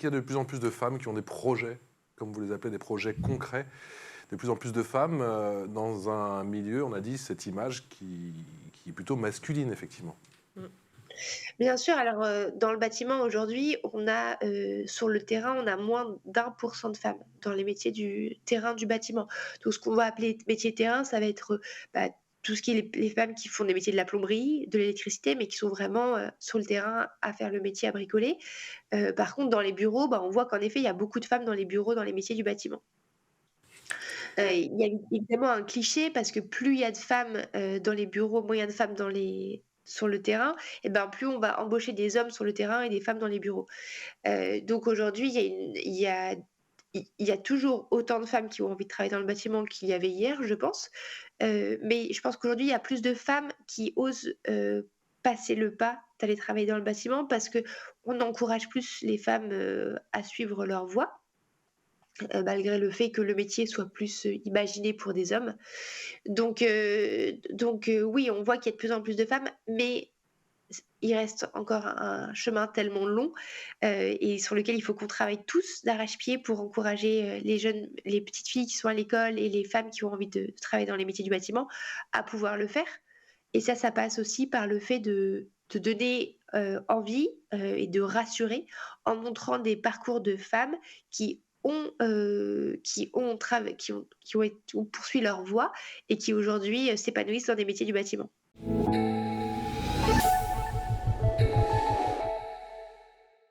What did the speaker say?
qu'il y a de plus en plus de femmes qui ont des projets, comme vous les appelez, des projets concrets, de plus en plus de femmes dans un milieu, on a dit, cette image qui est plutôt masculine, effectivement. Mmh. Bien sûr, alors, dans le bâtiment aujourd'hui, sur le terrain, on a moins d'1 % de femmes dans les métiers du terrain du bâtiment. Donc ce qu'on va appeler métier terrain, ça va être, bah, tout ce qui est les femmes qui font des métiers de la plomberie, de l'électricité, mais qui sont vraiment, sur le terrain à faire le métier, à bricoler. Par contre, dans les bureaux, bah, on voit qu'en effet, il y a beaucoup de femmes dans les bureaux, dans les métiers du bâtiment. Il y a évidemment un cliché parce que plus il y a de femmes, dans les bureaux, moins il y a de femmes sur le terrain et ben, plus on va embaucher des hommes sur le terrain et des femmes dans les bureaux. Donc aujourd'hui, il y a toujours autant de femmes qui ont envie de travailler dans le bâtiment qu'il y avait hier, je pense. Mais je pense qu'aujourd'hui, il y a plus de femmes qui osent, passer le pas d'aller travailler dans le bâtiment parce qu'on encourage plus les femmes, à suivre leur voie. Malgré le fait que le métier soit plus, imaginé pour des hommes. Oui, on voit qu'il y a de plus en plus de femmes, mais il reste encore un chemin tellement long, et sur lequel il faut qu'on travaille tous d'arrache-pied pour encourager, les petites filles qui sont à l'école et les femmes qui ont envie de travailler dans les métiers du bâtiment à pouvoir le faire. Et ça passe aussi par le fait de donner, envie, et de rassurer en montrant des parcours de femmes qui ont poursuivi leur voie et qui aujourd'hui, s'épanouissent dans des métiers du bâtiment.